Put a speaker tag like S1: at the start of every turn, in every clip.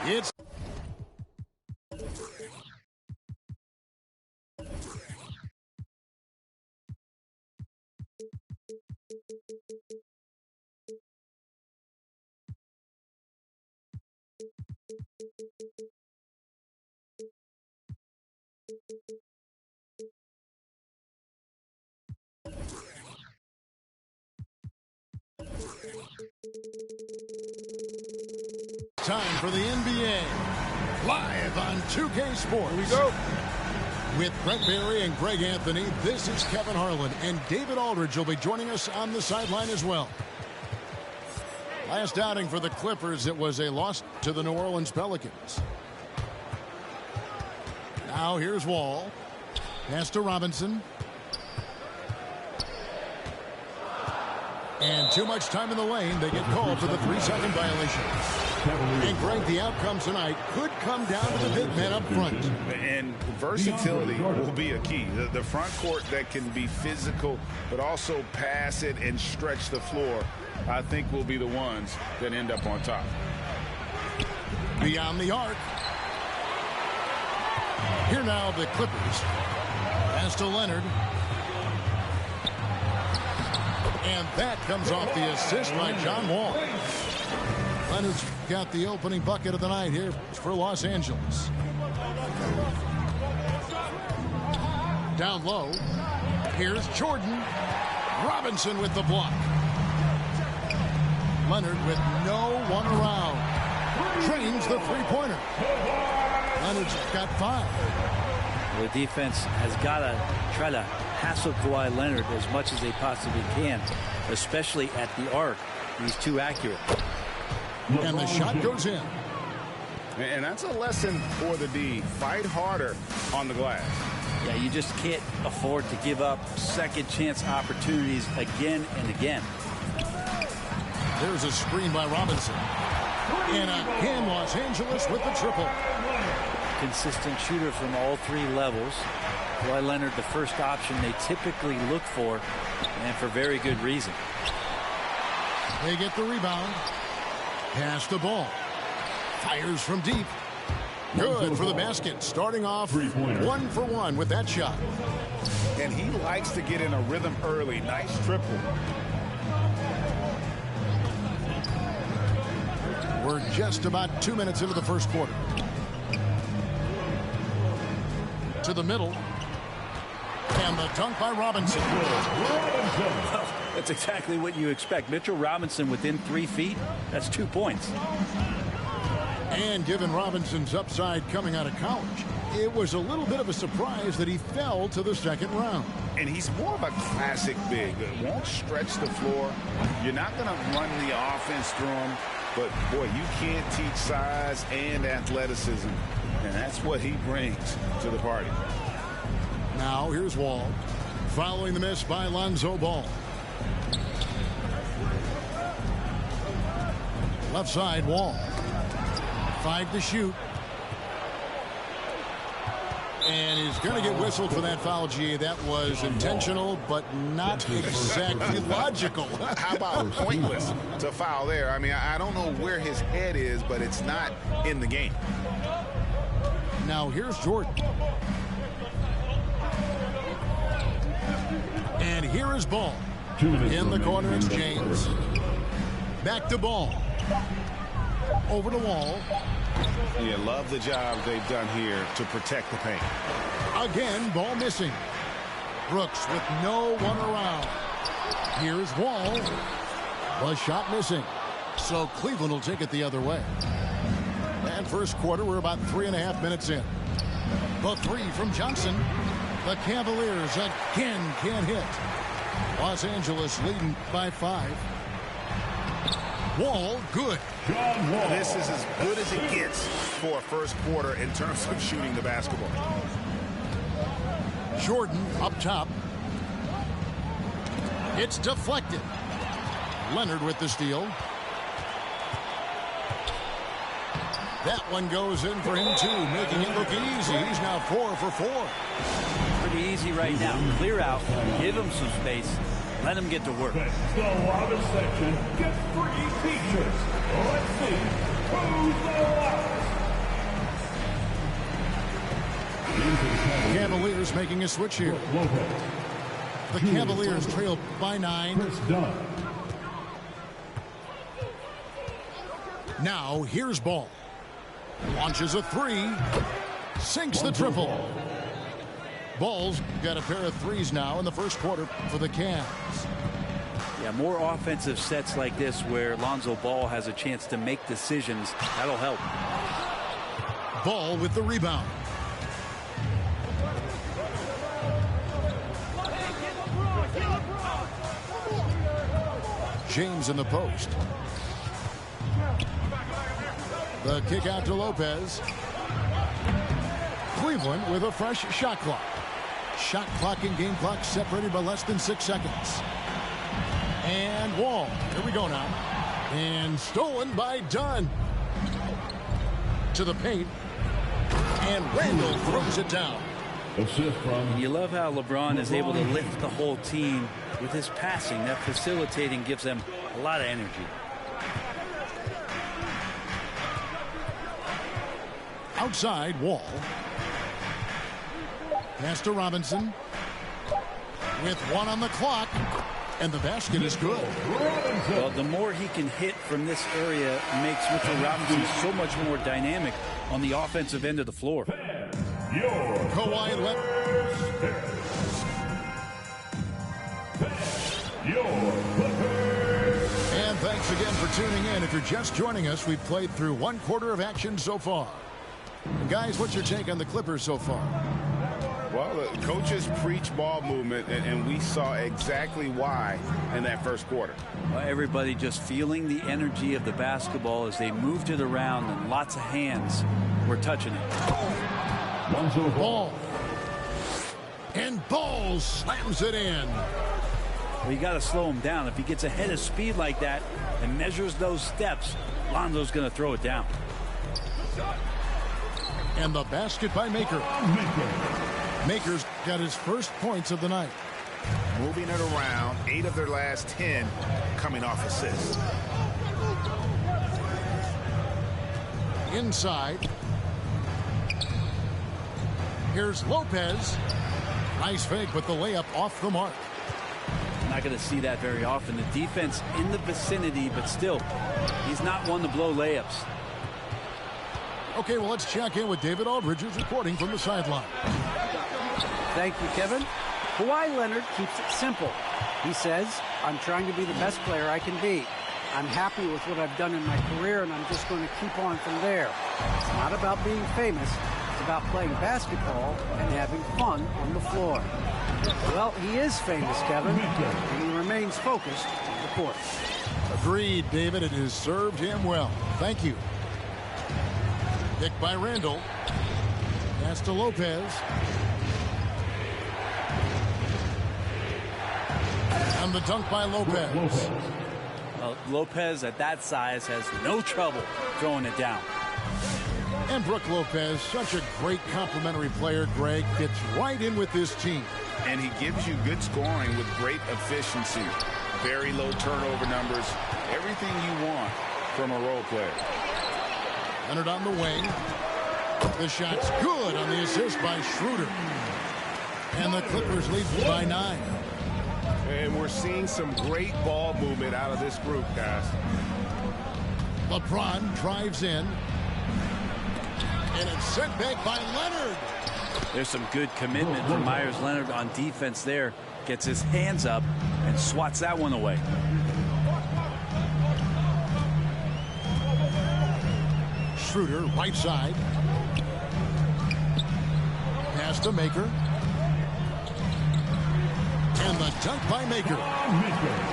S1: It's time for the NBA. Live on 2K Sports.
S2: Here we go.
S1: With Brent Barry and Greg Anthony, this is Kevin Harlan, and David Aldridge will be joining us on the sideline as well. Last outing for the Clippers, it was a loss to the New Orleans Pelicans. Now here's Wall. Pass to Robinson. And too much time in the lane. They get called for the 3-second violation. And Greg, the outcome tonight could come down to the big man up front.
S2: And versatility will be a key. The front court that can be physical, but also pass it and stretch the floor, I think will be the ones that end up on top.
S1: Beyond the arc. Here now the Clippers. Pass to Leonard. And that comes off the assist by John Wall. Leonard's got the opening bucket of the night here for Los Angeles. Down low. Here's Jordan. Robinson with the block. Leonard with no one around. Drains the three-pointer. Leonard's got 5.
S3: The defense has got to try to hassle Kawhi Leonard as much as they possibly can, especially at the arc. He's too accurate.
S1: And the shot goes in.
S2: And that's a lesson for the D. Fight harder on the glass.
S3: Yeah, you just can't afford to give up second chance opportunities again and again.
S1: There's a screen by Robinson. And again, Los Angeles with the triple.
S3: Consistent shooter from all 3 levels. Kawhi Leonard, the first option they typically look for, and for very good reason.
S1: They get the rebound. Pass the ball. Fires from deep. Good for the basket. Starting off 1 for 1 with that shot.
S2: And he likes to get in a rhythm early. Nice triple.
S1: We're just about 2 minutes into the first quarter. To the middle. And the dunk by Robinson.
S3: Well, that's exactly what you expect. Mitchell Robinson within 3 feet. That's 2 points.
S1: And given Robinson's upside coming out of college, it was a little bit of a surprise that he fell to the second round.
S2: And he's more of a classic big. Won't stretch the floor. You're not going to run the offense through him. But, boy, you can't teach size and athleticism. And that's what he brings to the party.
S1: Now here's Wall. Following the miss by Lonzo Ball. Left side, Wall. 5 to shoot. And he's going to get whistled for that foul, G. That was intentional, but not exactly logical.
S2: How about pointless to foul there? I mean, I don't know where his head is, but it's not in the game.
S1: Now here's Jordan. And here is Ball. In the corner, it's James. Back to Ball. Over to Wall.
S2: Yeah, love the job they've done here to protect the paint.
S1: Again, ball missing. Brooks with no one around. Here's Wall. The shot missing. So Cleveland will take it the other way. And first quarter, we're about 3.5 minutes in. The 3 from Johnson. The Cavaliers again can't hit. Los Angeles leading by 5. Wall, good.
S2: This is as good as it gets for a first quarter in terms of shooting the basketball.
S1: Jordan up top. It's deflected. Leonard with the steal. That one goes in for him too, making it look easy. He's now 4 for 4.
S3: Pretty easy right now. Clear out, give him some space, let him get to work.
S4: The loudest section gets free t-shirts. Let's see who's the loudest.
S1: Cavaliers making a switch here. The Cavaliers trail by 9. Now here's Ball. Launches a 3. Sinks the triple. Ball's got a pair of threes now in the first quarter for the Cavs.
S3: Yeah, more offensive sets like this where Lonzo Ball has a chance to make decisions. That'll help.
S1: Ball with the rebound. James in the post. The kick out to Lopez. Cleveland with a fresh shot clock. Shot clock and game clock separated by less than 6 seconds. And Wall. Here we go now. And stolen by Dunn. To the paint. And Randall throws it down.
S3: You love how LeBron is able to lift the whole team with his passing. That facilitating gives them a lot of energy.
S1: Outside, Wall. Pass to Robinson. With 1 on the clock. And the basket is good.
S3: Well, the more he can hit from this area makes Mitchell Robinson so much more dynamic on the offensive end of the floor.
S1: Kawhi Leonard. And thanks again for tuning in. If you're just joining us, we've played through 1 quarter of action so far. Guys, what's your take on the Clippers so far?
S2: Well, the coaches preach ball movement, and we saw exactly why in that first quarter.
S3: Well, everybody just feeling the energy of the basketball as they moved it around, and lots of hands were touching it.
S1: Ball. And Ball slams it in.
S3: Well, you got to slow him down. If he gets ahead of speed like that and measures those steps, Lonzo's going to throw it down.
S1: And the basket by Maker. Maker's got his first points of the night.
S2: Moving it around, 8 of their last 10 coming off assists.
S1: Inside. Here's Lopez. Nice fake, but the layup off the mark.
S3: Not going to see that very often. The defense in the vicinity, but still, he's not one to blow layups.
S1: Okay, well, let's check in with David Aldridge, who's reporting from the sideline.
S5: Thank you, Kevin. Kawhi Leonard keeps it simple. He says, I'm trying to be the best player I can be. I'm happy with what I've done in my career, and I'm just going to keep on from there. It's not about being famous. It's about playing basketball and having fun on the floor. Well, he is famous, Kevin, and he remains focused on the court.
S1: Agreed, David. It has served him well. Thank you. Pick by Randall. Pass to Lopez. And the dunk by Lopez.
S3: Lopez at that size has no trouble throwing it down.
S1: And Brook Lopez, such a great complimentary player, Greg, fits right in with this team.
S2: And he gives you good scoring with great efficiency. Very low turnover numbers. Everything you want from a role player.
S1: Leonard on the wing. The shot's good on the assist by Schroeder. And the Clippers lead by 9.
S2: And we're seeing some great ball movement out of this group, guys.
S1: LeBron drives in. And it's sent back by Leonard.
S3: There's some good commitment from Myers Leonard on defense there. Gets his hands up and swats that one away.
S1: Schroeder, right side. Pass to Maker. And the dunk by Maker.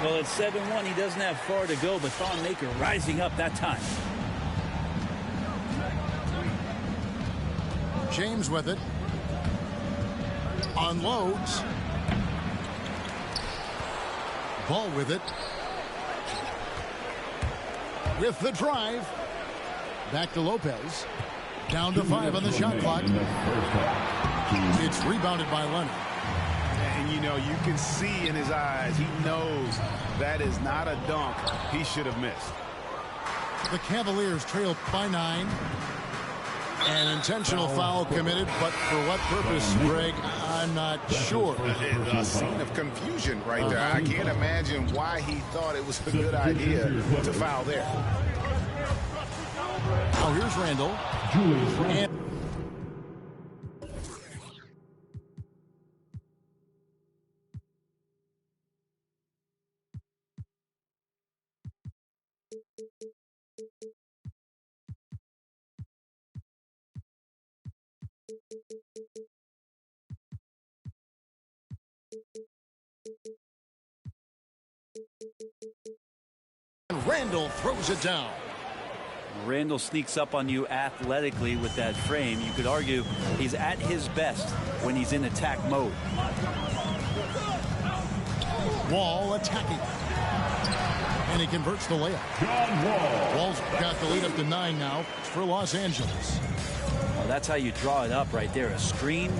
S3: Well, it's 7-1. He doesn't have far to go, but Thon Maker rising up that time.
S1: James with it. Unloads. Ball with it. With the drive. Back to Lopez. Down to 5 on the shot clock. It's rebounded by Leonard.
S2: And, you know, you can see in his eyes, he knows that is not a dunk he should have missed.
S1: The Cavaliers trail by 9. An intentional foul committed, but for what purpose, Greg, I'm not sure.
S2: A scene of confusion right there. I can't imagine why he thought it was a good idea to foul there.
S1: Now here's Randall. And Randall throws it down.
S3: Randall sneaks up on you athletically with that frame. You could argue he's at his best when he's in attack mode.
S1: Wall attacking. And he converts the layup. Wall's got the lead up to 9 now for Los Angeles.
S3: Well, that's how you draw it up right there. A screen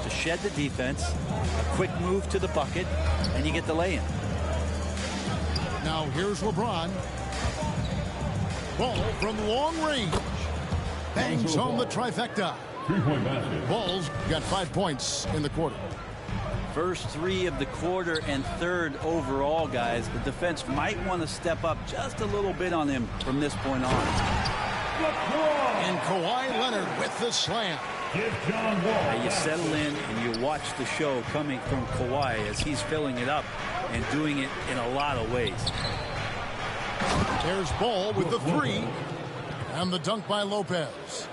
S3: to shed the defense, a quick move to the bucket, and you get the lay-in.
S1: Now here's LeBron. Ball from long range. Bangs home the trifecta. Ball's got 5 points in the quarter.
S3: First 3 of the quarter and 3rd overall, guys. The defense might want to step up just a little bit on him from this point on.
S1: And Kawhi Leonard with the slam.
S3: Now you settle in and you watch the show coming from Kawhi as he's filling it up and doing it in a lot of ways.
S1: There's Ball with the 3. And the dunk by Lopez.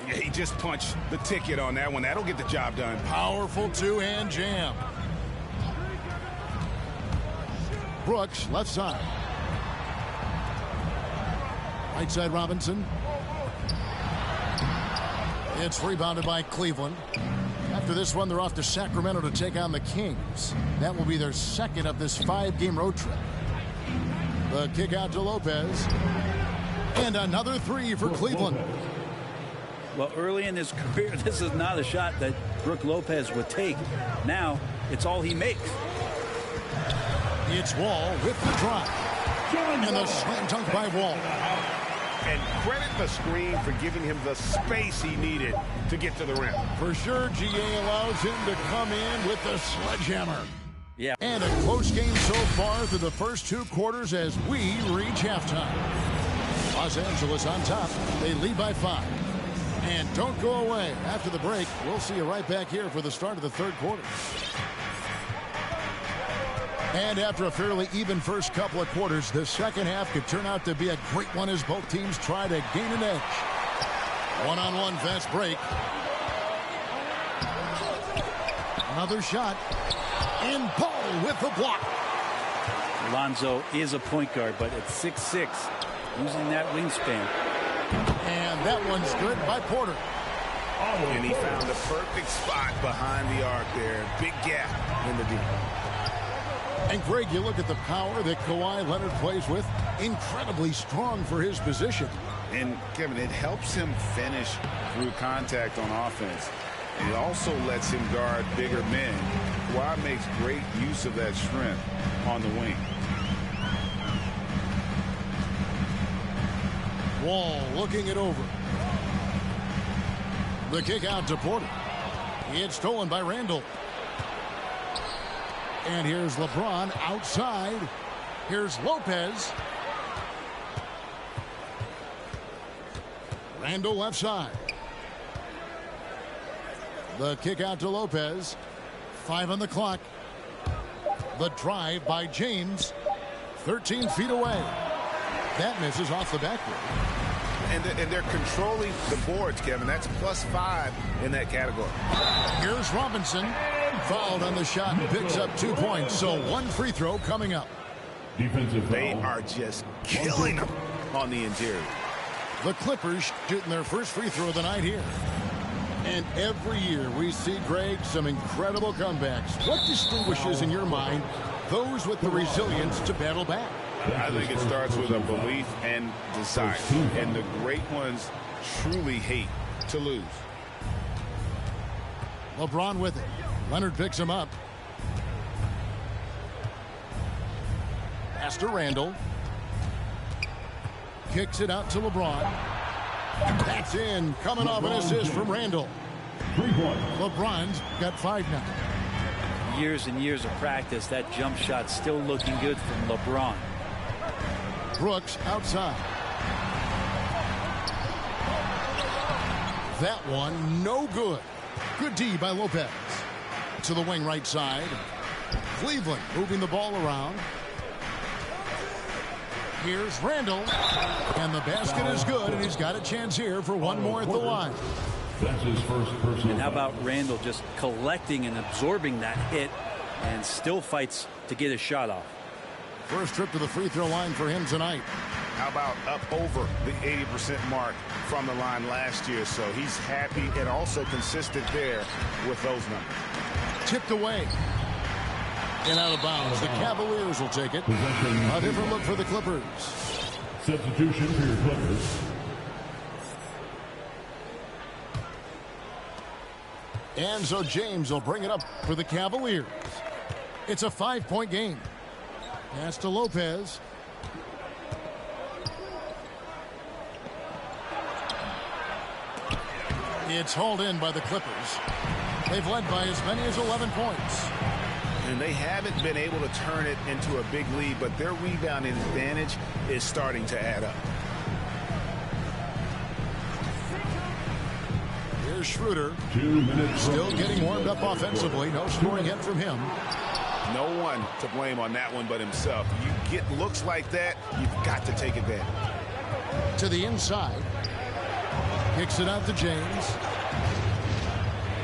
S2: Yeah, he just punched the ticket on that one. That'll get the job done.
S1: Powerful 2-hand jam. Brooks, left side. Right side Robinson. It's rebounded by Cleveland. After this one, they're off to Sacramento to take on the Kings. That will be their 2nd of this 5-game road trip. The kick out to Lopez. And another 3 for Cleveland.
S3: Well, early in his career, this is not a shot that Brook Lopez would take. Now, it's all he makes.
S1: It's Wall with the drive. And the slam dunk by Wall.
S2: And credit the screen for giving him the space he needed to get to the rim.
S1: For sure, GA allows him to come in with the sledgehammer.
S3: Yeah.
S1: And a close game so far through the first 2 quarters as we reach halftime. Los Angeles on top. They lead by 5. And don't go away. After the break, we'll see you right back here for the start of the 3rd quarter. And after a fairly even first couple of quarters, the second half could turn out to be a great one as both teams try to gain an edge. One-on-one fast break. Another shot. And Ball with the block.
S3: Lonzo is a point guard, but at 6'6", using that wingspan.
S1: And that one's good by Porter.
S2: And he found the perfect spot behind the arc there. Big gap in the deep.
S1: And Greg, you look at the power that Kawhi Leonard plays with. Incredibly strong for his position.
S2: And Kevin, it helps him finish through contact on offense. And it also lets him guard bigger men. Kawhi makes great use of that strength on the wing.
S1: Wall looking it over. The kick out to Porter. It's stolen by Randall. And here's LeBron outside. Here's Lopez. Randall left side. The kick out to Lopez. 5 on the clock. The drive by James. 13 feet away. That misses off the backboard.
S2: And they're controlling the boards, Kevin. That's +5 in that category.
S1: Here's Robinson. Fouled on the shot and picks up 2 points. So 1 free throw coming up.
S4: Defensive
S2: They
S4: foul.
S2: are just killing them on the interior.
S1: The Clippers shooting their first free throw of the night here. And every year we see, Greg, some incredible comebacks. What distinguishes in your mind those with the resilience to battle back?
S2: I think it starts with a belief and desire. And the great ones truly hate to lose.
S1: LeBron with it. Leonard picks him up. Pass to Randall. Kicks it out to LeBron. That's in. Coming off an assist from Randall.
S4: 3 points.
S1: LeBron's got 5 now.
S3: Years and years of practice, that jump shot still looking good from LeBron.
S1: Brooks outside. That one, no good. Good D by Lopez. To the wing right side. Cleveland moving the ball around. Here's Randall. And the basket is good, and he's got a chance here for one more at the line.
S4: That's his first personal.
S3: And how about Randall just collecting and absorbing that hit and still fights to get his shot off.
S1: First trip to the free throw line for him tonight.
S2: How about up over the 80% mark from the line last year? So he's happy and also consistent there with those numbers.
S1: Tipped away. And out of bounds. The Cavaliers will take it. A different look for the Clippers.
S4: Substitution for your Clippers.
S1: And so James will bring it up for the Cavaliers. It's a 5-point game. Pass to Lopez. It's hauled in by the Clippers. They've led by as many as 11 points.
S2: And they haven't been able to turn it into a big lead, but their rebounding advantage is starting to add up.
S1: Here's Schroeder.
S4: 2 minutes.
S1: Still getting warmed up offensively. No scoring hit from him.
S2: No one to blame on that one but himself. You get looks like that, you've got to take advantage.
S1: To the inside. Kicks it out to James.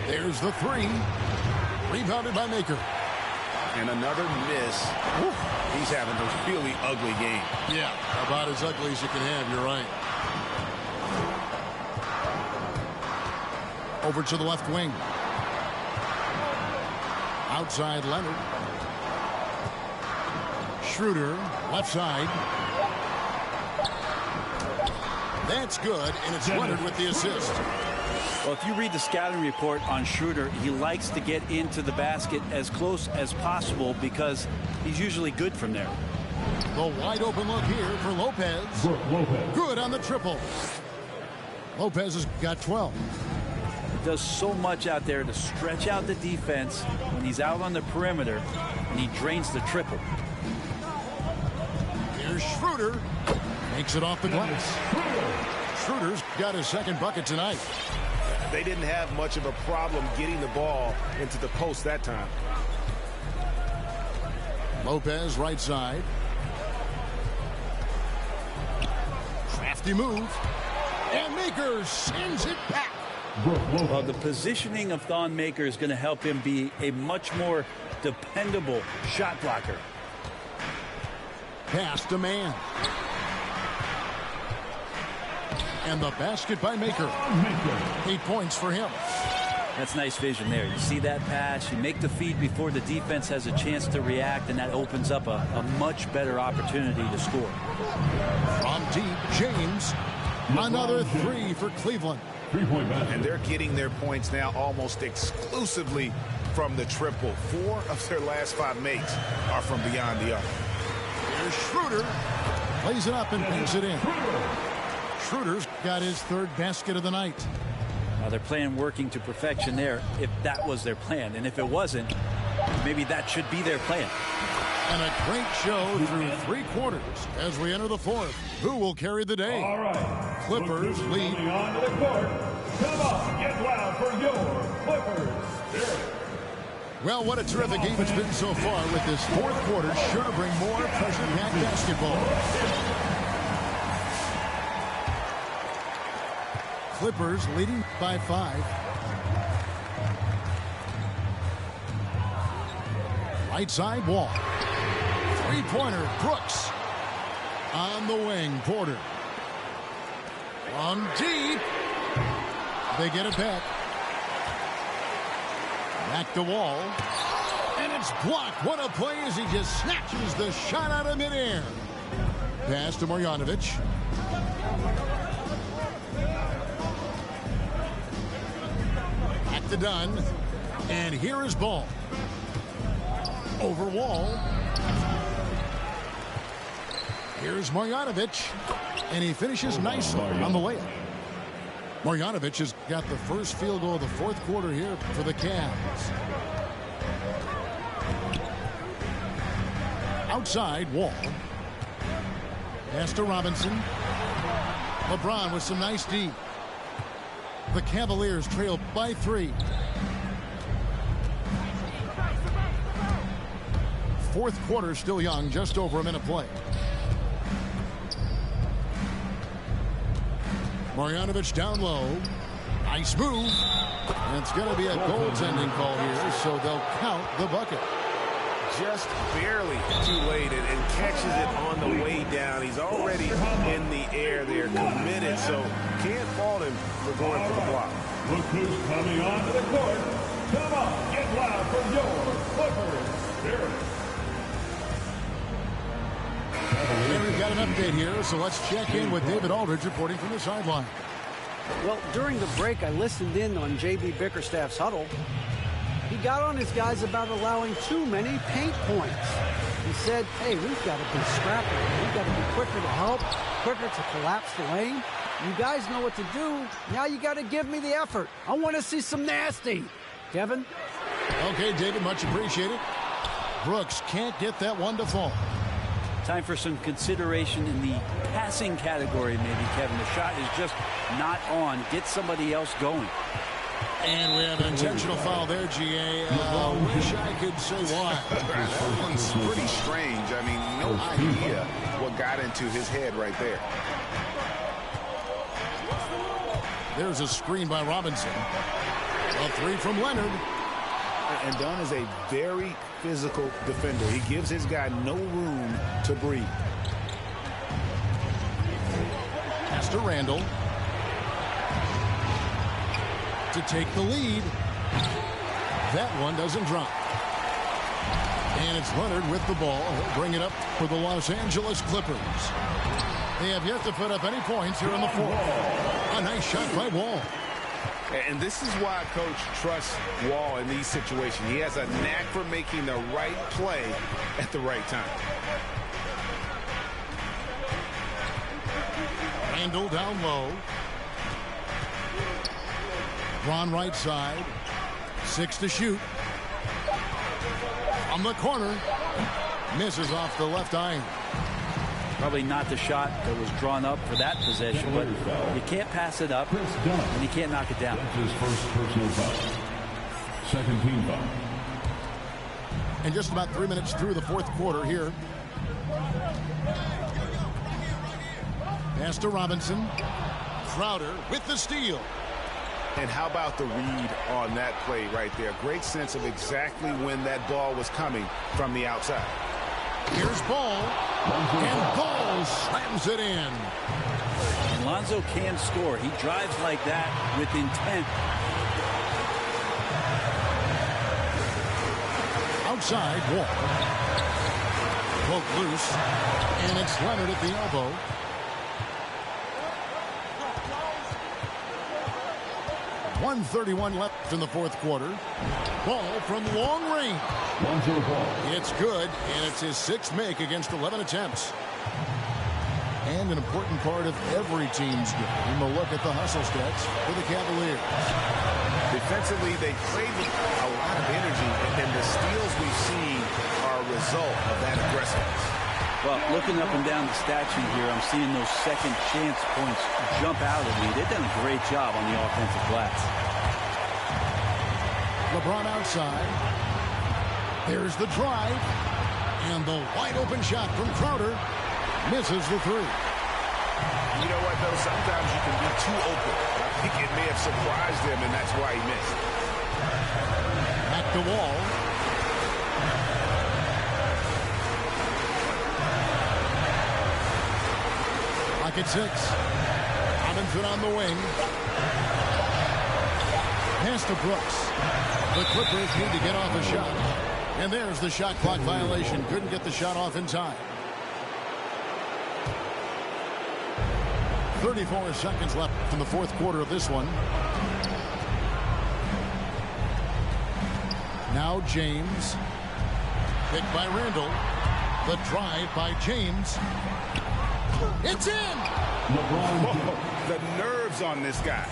S1: There's the 3. Rebounded by Maker.
S2: And another miss. Woo. He's having a really ugly game.
S1: Yeah, about as ugly as you can have, you're right. Over to the left wing. Outside Leonard. Schroeder, left side. That's good, and it's Leonard with the assist.
S3: Well, if you read the scouting report on Schroeder, he likes to get into the basket as close as possible because he's usually good from there.
S1: The wide open look here for Lopez.
S4: Lopez.
S1: Good on the triple. Lopez has got 12.
S3: He does so much out there to stretch out the defense when he's out on the perimeter, and he drains the triple.
S1: Here's Schroeder. Makes it off the glass. Schroeder's got his second bucket tonight.
S2: They didn't have much of a problem getting the ball into the post that time.
S1: Lopez right side. Crafty move. And Maker sends it back.
S3: Well, the positioning of Thon Maker is going to help him be a much more dependable shot blocker.
S1: Pass to man. And the basket by Maker. 8 points for him.
S3: That's nice vision there. You see that pass, you make the feed before the defense has a chance to react, and that opens up a much better opportunity to score.
S1: From deep, James. Another 3 for Cleveland.
S4: 3-point basket.
S2: And they're getting their points now almost exclusively from the triple. 4 of their last 5 makes are from beyond the arc.
S1: Here's Schroeder. Plays it up and banks it in. Schroeder's got his 3rd basket of the night.
S3: Now they're playing working to perfection there, if that was their plan. And if it wasn't, maybe that should be their plan.
S1: And a great show through 3 quarters as we enter the 4th. Who will carry the day?
S4: All right.
S1: Clippers lead.
S4: Coming onto the court. Come on, get loud for your Clippers. Spirit.
S1: Well, what a terrific game it's been so far with this 4th quarter. Sure to bring more pressure-packed basketball. Clippers leading by 5. Right side Wall. 3 three-pointer. Brooks on the wing. Porter from deep. They get it back. Back to Wall. And it's blocked. What a play as he just snatches the shot out of midair. Pass to Marjanovic. Back to Dunn. And here is Ball. Over Wall. Here's Marjanovic. And he finishes nicely on the layup. Marjanovic has got the first field goal of the fourth quarter here for the Cavs. Outside, Wall. Pass to Robinson. LeBron with some nice D. The Cavaliers trail by 3. Fourth quarter still young, just over a minute play. Marjanovic down low. Nice move. And it's going to be a goaltending call here, so they'll count the bucket.
S6: Just barely too late and catches it on the way down. He's already in the air there, committed, so can't fault him for going for the block.
S4: Look who's coming onto the court. Come on, get loud for your Clippers Spirit.
S1: And we've got an update here, so let's check in with David Aldridge reporting from the sideline.
S5: Well, during the break, I listened in on J.B. Bickerstaff's huddle. He got on his guys about allowing too many paint points. He said, hey, we've got to be scrappy. We've got to be quicker to help, quicker to collapse the lane. You guys know what to do. Now you got to give me the effort. I want to see some nasty. Kevin?
S1: Okay, David, much appreciated. Brooks can't get that one to fall.
S3: Time for some consideration in the passing category, maybe, Kevin. The shot is just not on. Get somebody else going.
S1: And we have an intentional foul there, GA. Wish I could say why.
S2: That one's pretty strange. I mean, no idea what got into his head right there.
S1: There's a screen by Robinson. A three from Leonard.
S2: And Dunn is a very physical defender. He gives his guy no room to breathe.
S1: Pass to Randall. To take the lead. That one doesn't drop. And it's Leonard with the ball. He'll bring it up for the Los Angeles Clippers. They have yet to put up any points here in the fourth. A nice shot by Wall.
S2: And this is why Coach trusts Wall in these situations. He has a knack for making the right play at the right time.
S1: Randall down low. Ron right side. 6 to shoot. On the corner. Misses off the left iron.
S3: Probably not the shot that was drawn up for that possession, but you can't pass it up, and you can't knock it down.
S4: That's his first personal foul. Second team foul.
S1: And just about 3 minutes through the fourth quarter here. Pass to Robinson. Crowder with the steal.
S2: And how about the read on that play right there? Great sense of exactly when that ball was coming from the outside.
S1: Here's Ball. And Ball slams it in.
S3: And Lonzo can score. He drives like that with intent.
S1: Outside, Wall. Poke loose. And it's Leonard at the elbow. .131 left in the fourth quarter. Ball from long range. It's good, and it's his 6th make against 11 attempts. And an important part of every team's game, a look at the hustle stats for the Cavaliers.
S2: Defensively, they play with a lot of energy, and the steals we've seen are a result of that aggressiveness.
S3: Well, looking up and down the stat sheet here, I'm seeing those second chance points jump out at me. They've done a great job on the offensive glass.
S1: LeBron outside. There's the drive. And the wide open shot from Crowder. Misses the three.
S2: You know what, though? Sometimes you can be too open. I think it may have surprised him, and that's why he missed.
S1: Back to Wall. it 6. Robinson on the wing. Pass to Brooks. The Clippers need to get off a shot. And there's the shot clock violation. Couldn't get the shot off in time. 34 seconds left in the fourth quarter of this one. Now James. Picked by Randall. The drive by James. It's in!
S2: The nerves on this guy.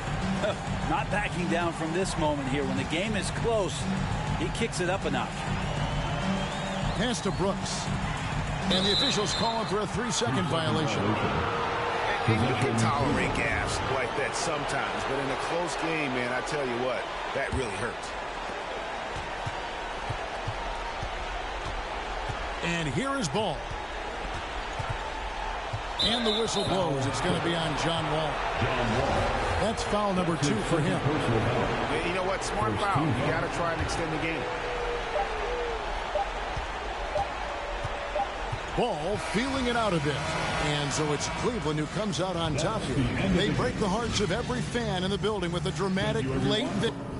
S3: Not backing down from this moment here. When the game is close, he kicks it up a notch.
S1: Pass to Brooks. And the officials calling for a 3-second violation.
S2: And you can tolerate gaffes like that sometimes, but in a close game, man, I tell you what, that really hurts.
S1: And here is ball. And the whistle blows. It's going to be on John Wall. That's foul number 2 for him.
S2: You know what? Smart foul. You got to try and extend the game.
S1: Ball feeling it out a bit. And so it's Cleveland who comes out on top here. They break the hearts of every fan in the building with a dramatic late victory.